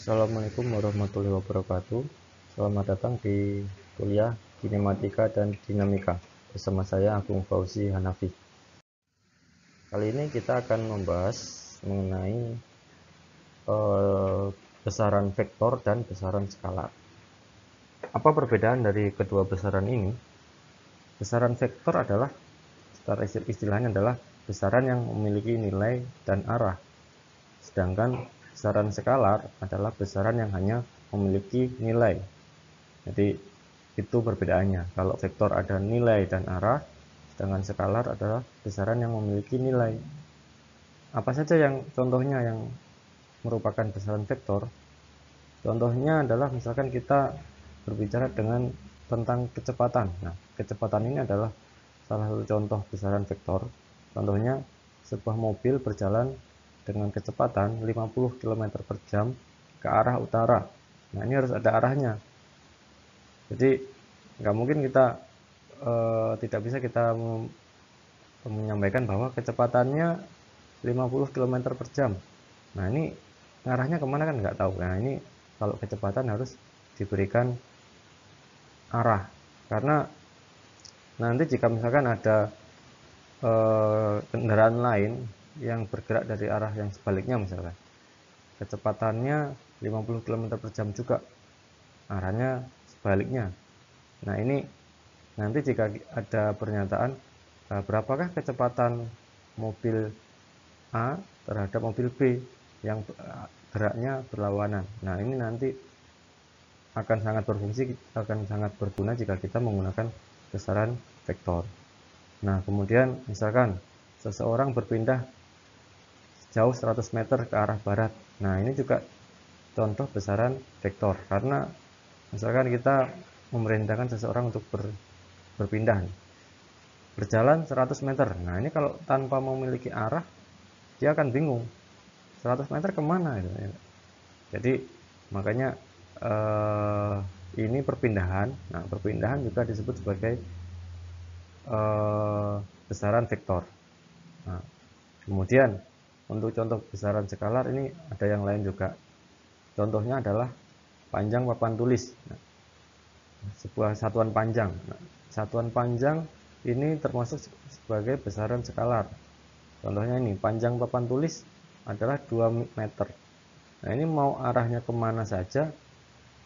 Assalamualaikum warahmatullahi wabarakatuh. Selamat datang di kuliah Kinematika dan Dinamika bersama saya Agung Fauzi Hanafi. Kali ini kita akan membahas mengenai besaran vektor dan besaran skalar. Apa perbedaan dari kedua besaran ini? Besaran vektor adalah, secara istilahnya adalah besaran yang memiliki nilai dan arah. Sedangkan besaran skalar adalah besaran yang hanya memiliki nilai. Jadi itu perbedaannya. Kalau vektor ada nilai dan arah, sedangkan skalar adalah besaran yang memiliki nilai. Apa saja yang contohnya yang merupakan besaran vektor? Contohnya adalah misalkan kita berbicara tentang kecepatan. Nah, kecepatan ini adalah salah satu contoh besaran vektor. Contohnya sebuah mobil berjalan dengan kecepatan 50 km per jam ke arah utara. Nah, ini harus ada arahnya. Jadi nggak mungkin kita tidak bisa kita menyampaikan bahwa kecepatannya 50 km per jam. Nah, ini arahnya kemana kan nggak tahu. Nah, ini kalau kecepatan harus diberikan arah, karena nanti jika misalkan ada kendaraan lain yang bergerak dari arah yang sebaliknya, misalkan kecepatannya 50 km per jam juga, arahnya sebaliknya. Nah, ini nanti jika ada pernyataan berapakah kecepatan mobil A terhadap mobil B yang geraknya berlawanan. Nah, ini nanti akan sangat berguna jika kita menggunakan besaran vektor. Nah, kemudian misalkan seseorang berpindah jauh 100 meter ke arah barat. Nah, ini juga contoh besaran vektor, karena misalkan kita memerintahkan seseorang untuk berpindah berjalan 100 meter. Nah, ini kalau tanpa memiliki arah, dia akan bingung 100 meter kemana gitu. Jadi makanya ini perpindahan. Nah, perpindahan juga disebut sebagai besaran vektor. Nah, kemudian untuk contoh besaran skalar ini ada yang lain juga. Contohnya adalah panjang papan tulis. Nah, sebuah satuan panjang. Nah, satuan panjang ini termasuk sebagai besaran skalar. Contohnya ini, panjang papan tulis adalah 2 meter. Nah, ini mau arahnya kemana saja,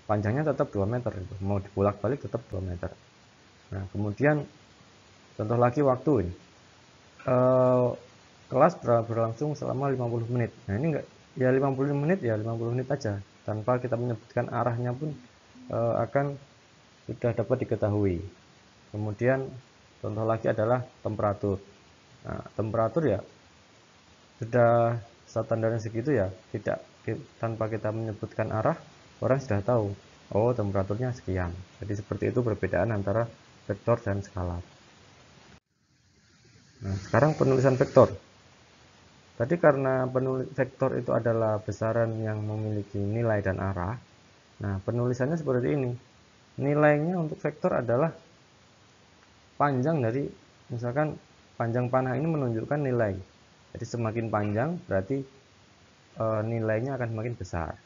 panjangnya tetap 2 meter. Mau dibolak-balik tetap 2 meter. Nah, kemudian contoh lagi waktu ini. Kelas berlangsung selama 50 menit. Nah, ini enggak, ya 50 menit ya 50 menit aja. Tanpa kita menyebutkan arahnya pun akan sudah dapat diketahui. Kemudian contoh lagi adalah temperatur. Nah, temperatur ya sudah standarnya segitu ya, tidak tanpa kita menyebutkan arah, orang sudah tahu, oh temperaturnya sekian. Jadi seperti itu perbedaan antara vektor dan skalar. Nah, sekarang penulisan vektor. Tadi karena vektor itu adalah besaran yang memiliki nilai dan arah. Nah, penulisannya seperti ini. Nilainya untuk vektor adalah panjang dari, misalkan panjang panah ini menunjukkan nilai. Jadi semakin panjang berarti nilainya akan semakin besar.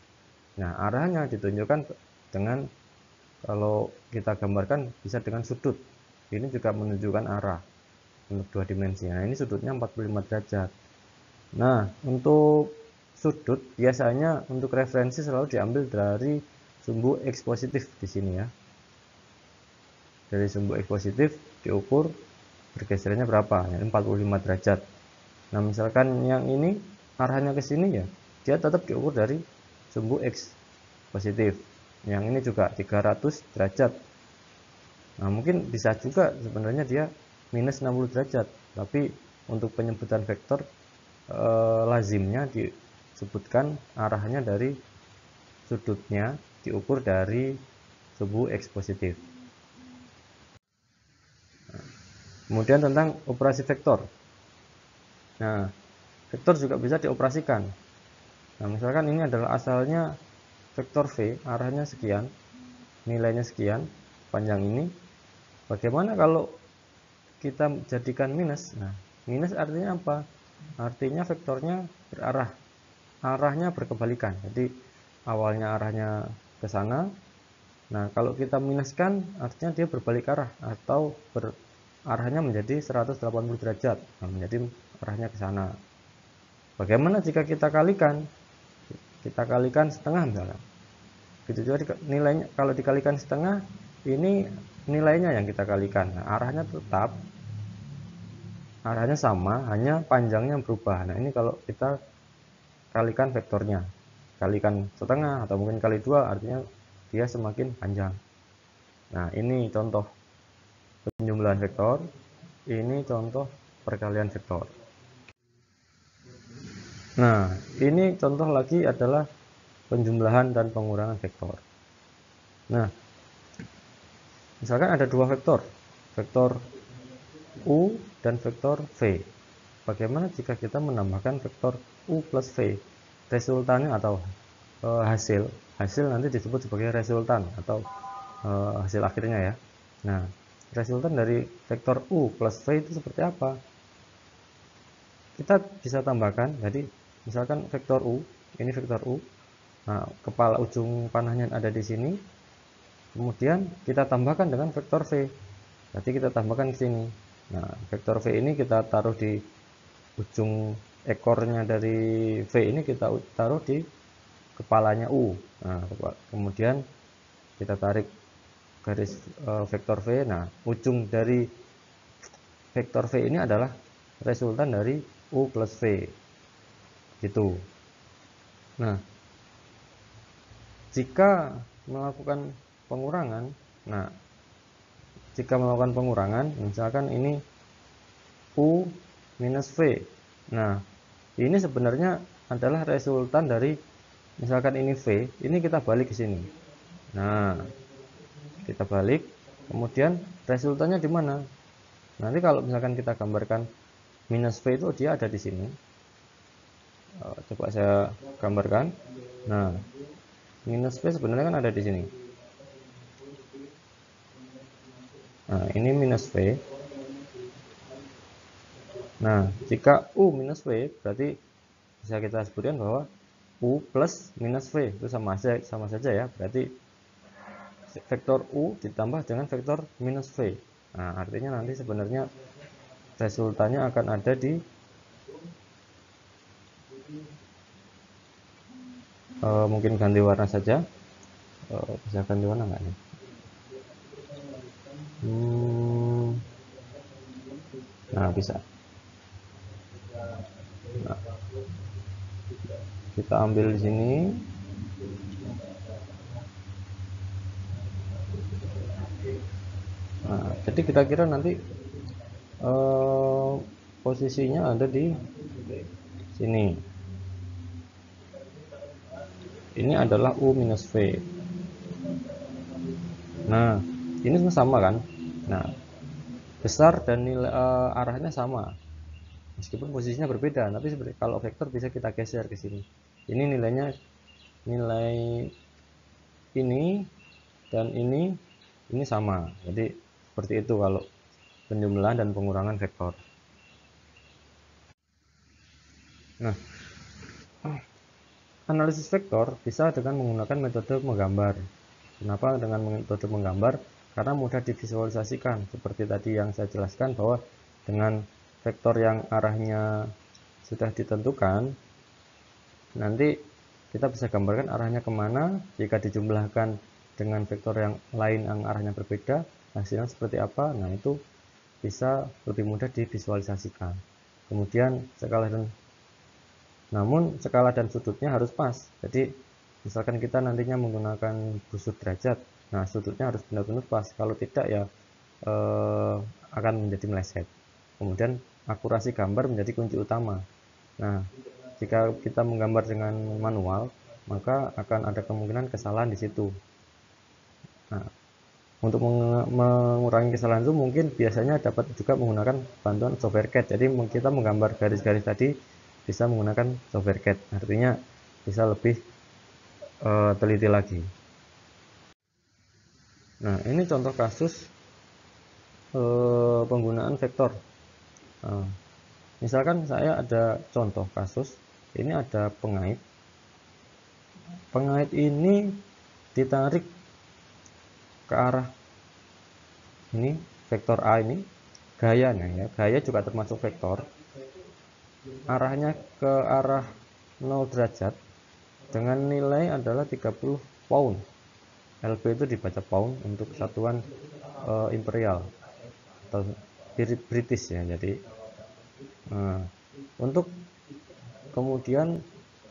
Nah, arahnya ditunjukkan dengan, kalau kita gambarkan bisa dengan sudut. Ini juga menunjukkan arah untuk 2 dimensi. Nah, ini sudutnya 45 derajat. Nah, untuk sudut biasanya untuk referensi selalu diambil dari sumbu X positif di sini ya. Dari sumbu X positif diukur bergeserannya berapa, ya 45 derajat. Nah, misalkan yang ini arahnya ke sini ya, dia tetap diukur dari sumbu X positif. Yang ini juga 300 derajat. Nah, mungkin bisa juga sebenarnya dia minus 60 derajat, tapi untuk penyebutan vektor lazimnya disebutkan arahnya dari sudutnya diukur dari sumbu X positif. Kemudian tentang operasi vektor. Nah, vektor juga bisa dioperasikan. Nah, misalkan ini adalah asalnya vektor V, arahnya sekian, nilainya sekian, panjang ini. Bagaimana kalau kita jadikan minus? Nah, minus artinya apa? Artinya vektornya berarah, arahnya berkebalikan. Jadi awalnya arahnya ke sana. Nah, kalau kita minuskan artinya dia berbalik arah atau arahnya menjadi 180 derajat. Nah, menjadi arahnya ke sana. Bagaimana jika kita kalikan? Kita kalikan setengah misalnya. Gitu juga nilainya, kalau dikalikan setengah, ini nilainya yang kita kalikan. Nah, arahnya tetap, arahnya sama, hanya panjangnya berubah. Nah, ini kalau kita kalikan vektornya, kalikan setengah atau mungkin kali 2, artinya dia semakin panjang. Nah, ini contoh penjumlahan vektor, ini contoh perkalian vektor. Nah, ini contoh lagi adalah penjumlahan dan pengurangan vektor. Nah, misalkan ada dua vektor, vektor U dan vektor V. Bagaimana jika kita menambahkan vektor U plus V? Resultannya atau hasil nanti disebut sebagai resultan atau hasil akhirnya ya. Nah, resultan dari vektor U plus V itu seperti apa? Kita bisa tambahkan, jadi misalkan vektor U, ini vektor U. Nah, kepala ujung panahnya ada di sini. Kemudian kita tambahkan dengan vektor V. Berarti kita tambahkan ke sini. Nah, vektor V ini kita taruh di ujung ekornya dari V ini, kita taruh di kepalanya U. Nah, kemudian kita tarik garis vektor V. Nah, ujung dari vektor V ini adalah resultan dari U plus V. Gitu. Nah, jika melakukan pengurangan, misalkan ini U minus V. Nah, ini sebenarnya adalah resultan dari, misalkan ini V, ini kita balik ke sini. Nah, kita balik, kemudian resultannya di mana? Nanti kalau misalkan kita gambarkan minus V itu dia ada di sini. Coba saya gambarkan. Nah, minus V sebenarnya kan ada di sini. Nah, ini minus V. Nah, jika U minus V, berarti bisa kita sebutkan bahwa U plus minus V itu sama saja ya. Berarti vektor U ditambah dengan vektor minus V. Nah, artinya nanti sebenarnya resultannya akan ada di mungkin ganti warna saja. Bisa ganti warna nggak nih? Nah, bisa. Nah, kita ambil di sini. Nah, jadi kira-kira nanti posisinya ada di sini. Ini adalah U minus V. Nah, ini sama kan? Nah, besar dan nilai arahnya sama. Meskipun posisinya berbeda, tapi sebenarnya kalau vektor bisa kita geser ke sini. Ini nilainya, nilai ini dan ini sama. Jadi seperti itu kalau penjumlahan dan pengurangan vektor. Nah, analisis vektor bisa dengan menggunakan metode menggambar. Kenapa dengan metode menggambar? Karena mudah divisualisasikan. Seperti tadi yang saya jelaskan bahwa dengan vektor yang arahnya sudah ditentukan, nanti kita bisa gambarkan arahnya kemana. Jika dijumlahkan dengan vektor yang lain yang arahnya berbeda, hasilnya seperti apa. Nah, itu bisa lebih mudah divisualisasikan. Kemudian namun skala dan sudutnya harus pas. Jadi misalkan kita nantinya menggunakan busur derajat, nah sudutnya harus benar-benar pas. Kalau tidak ya akan menjadi meleset. Kemudian akurasi gambar menjadi kunci utama. Nah, jika kita menggambar dengan manual, maka akan ada kemungkinan kesalahan di situ. Nah, untuk mengurangi kesalahan itu mungkin biasanya dapat juga menggunakan bantuan software CAD. Jadi kita menggambar garis-garis tadi bisa menggunakan software CAD. Artinya bisa lebih teliti lagi. Nah, ini contoh kasus penggunaan vektor. Nah, misalkan saya ada contoh kasus, ini ada pengait. pengait ini ditarik ke arah ini, vektor A ini, gayanya ya, gaya juga termasuk vektor, arahnya ke arah 0 derajat dengan nilai adalah 30 pound. LP itu dibaca pound untuk satuan imperial atau British ya. Jadi untuk kemudian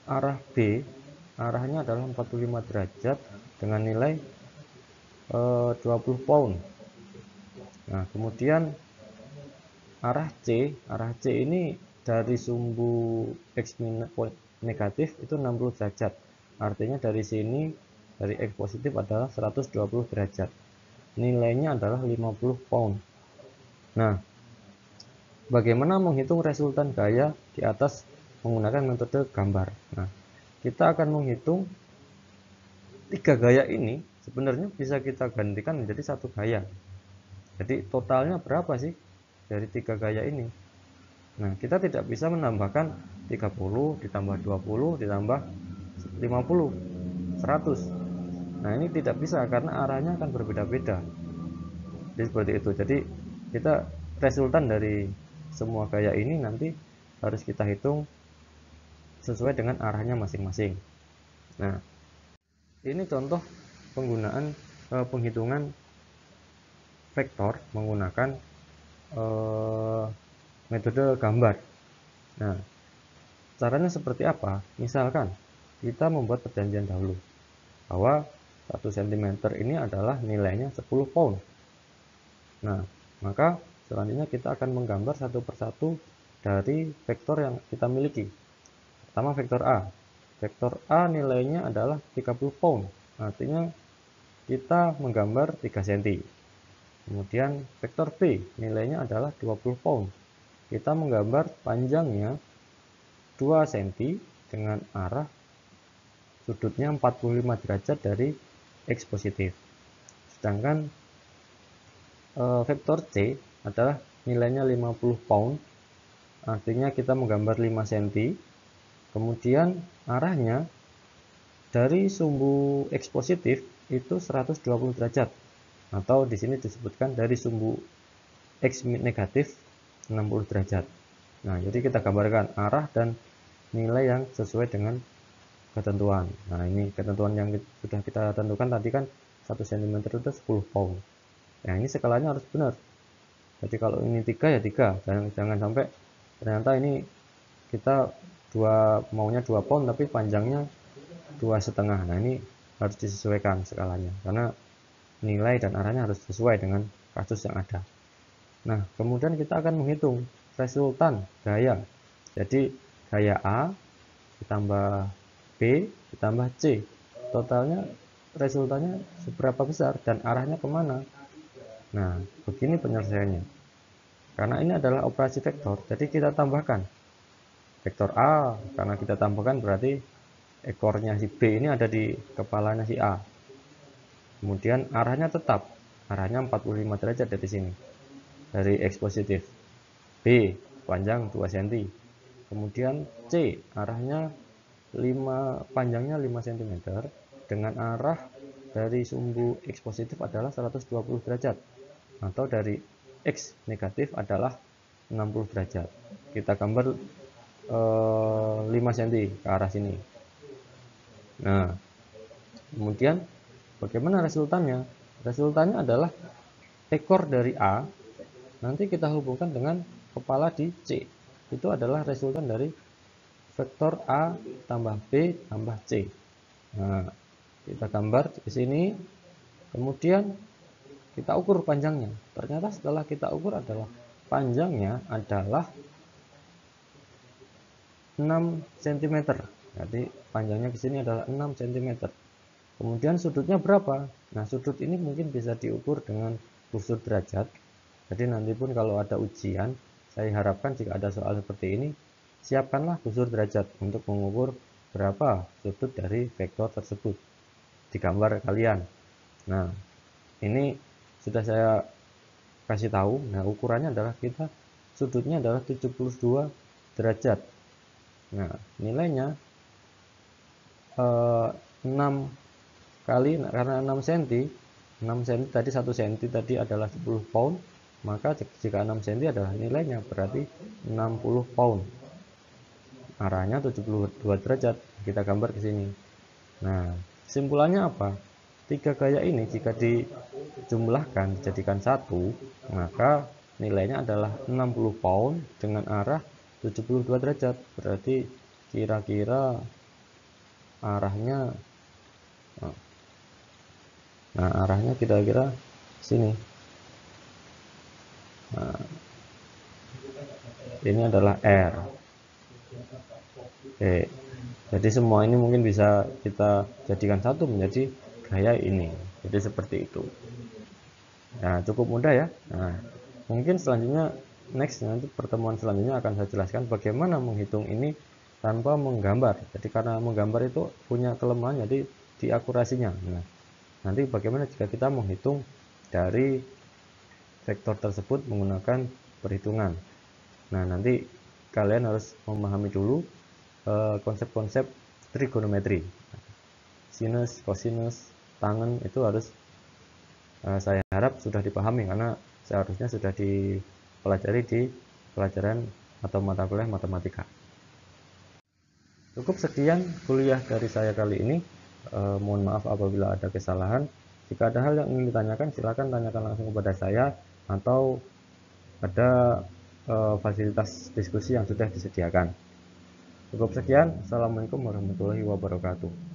arah B, arahnya adalah 45 derajat dengan nilai 20 pound. Nah, kemudian arah C ini dari sumbu X negatif itu 60 derajat. Artinya dari sini, dari X positif adalah 120 derajat. Nilainya adalah 50 pound. Nah, bagaimana menghitung resultan gaya di atas menggunakan metode gambar? Nah, kita akan menghitung 3 gaya ini sebenarnya bisa kita gantikan menjadi 1 gaya. Jadi totalnya berapa sih dari 3 gaya ini? Nah, kita tidak bisa menambahkan 30 ditambah 20 ditambah 50, 100. Nah, ini tidak bisa karena arahnya akan berbeda-beda. Jadi seperti itu. Jadi kita resultan dari semua gaya ini nanti harus kita hitung sesuai dengan arahnya masing-masing. Nah, ini contoh penggunaan penghitungan vektor menggunakan metode gambar. Nah, caranya seperti apa? Misalkan kita membuat perjanjian dahulu bahwa 1 cm ini adalah nilainya 10 pound. Nah, maka selanjutnya kita akan menggambar satu persatu dari vektor yang kita miliki. Pertama vektor A. Vektor A nilainya adalah 30 pound. Artinya kita menggambar 3 cm. Kemudian vektor B nilainya adalah 20 pound. Kita menggambar panjangnya 2 cm dengan arah sudutnya 45 derajat dari X positif. Sedangkan vektor C adalah nilainya 50 pound. Artinya kita menggambar 5 cm. Kemudian arahnya dari sumbu X positif itu 120 derajat. Atau di sini disebutkan dari sumbu X negatif 60 derajat. Nah, jadi kita gambarkan arah dan nilai yang sesuai dengan ketentuan. Nah, ini ketentuan yang sudah kita tentukan tadi kan 1 cm itu 10 pound. Nah, ini skalanya harus benar. Jadi kalau ini 3 ya 3. Jangan sampai ternyata ini kita maunya 2 pound tapi panjangnya 2,5. Nah, ini harus disesuaikan skalanya karena nilai dan arahnya harus sesuai dengan kasus yang ada. Nah, kemudian kita akan menghitung resultan gaya. Jadi gaya A ditambah B ditambah C, totalnya resultannya seberapa besar dan arahnya kemana. Nah, begini penyelesaiannya. Karena ini adalah operasi vektor, jadi kita tambahkan vektor A. Karena kita tambahkan berarti ekornya si B ini ada di kepalanya si A. Kemudian arahnya tetap, arahnya 45 derajat dari sini, dari X positif. B panjang 2 cm. Kemudian C arahnya panjangnya 5 cm dengan arah dari sumbu X positif adalah 120 derajat atau dari X negatif adalah 60 derajat. Kita gambar 5 cm ke arah sini. Nah, kemudian bagaimana resultannya? Resultannya adalah ekor dari A nanti kita hubungkan dengan kepala di C. Itu adalah resultan dari vektor A tambah B tambah C. Nah, kita gambar di sini. Kemudian kita ukur panjangnya. Ternyata setelah kita ukur adalah panjangnya adalah 6 cm. Jadi panjangnya di sini adalah 6 cm. Kemudian sudutnya berapa? Nah, sudut ini mungkin bisa diukur dengan busur derajat. Jadi nanti pun kalau ada ujian, saya harapkan jika ada soal seperti ini, siapkanlah busur derajat untuk mengukur berapa sudut dari vektor tersebut di gambar kalian. Nah, ini sudah saya kasih tahu. Nah, ukurannya adalah sudutnya adalah 72 derajat. Nah, nilainya 6 kali, karena 6 cm tadi 1 cm tadi adalah 10 pound, maka jika 6 cm adalah nilainya berarti 60 pound. Arahnya 72 derajat. Kita gambar ke sini. Nah, kesimpulannya apa? Tiga gaya ini jika dijumlahkan dijadikan satu, maka nilainya adalah 60 pound dengan arah 72 derajat. Berarti kira-kira arahnya, nah arahnya kira-kira sini. Nah, ini adalah R. Oke, jadi semua ini mungkin bisa kita jadikan satu menjadi gaya ini. Jadi seperti itu. Nah, cukup mudah ya. Nah, mungkin selanjutnya nanti pertemuan selanjutnya akan saya jelaskan bagaimana menghitung ini tanpa menggambar. Jadi karena menggambar itu punya kelemahan, jadi di akurasinya. Nah, nanti bagaimana jika kita menghitung dari vektor tersebut menggunakan perhitungan. Nah, nanti kalian harus memahami dulu konsep-konsep trigonometri. Sinus, kosinus, tangen itu harus saya harap sudah dipahami, karena seharusnya sudah dipelajari di pelajaran atau mata kuliah matematika. Cukup sekian kuliah dari saya kali ini. Mohon maaf apabila ada kesalahan. Jika ada hal yang ingin ditanyakan, silakan tanyakan langsung kepada saya, atau ada fasilitas diskusi yang sudah disediakan. Cukup sekian. Assalamualaikum warahmatullahi wabarakatuh.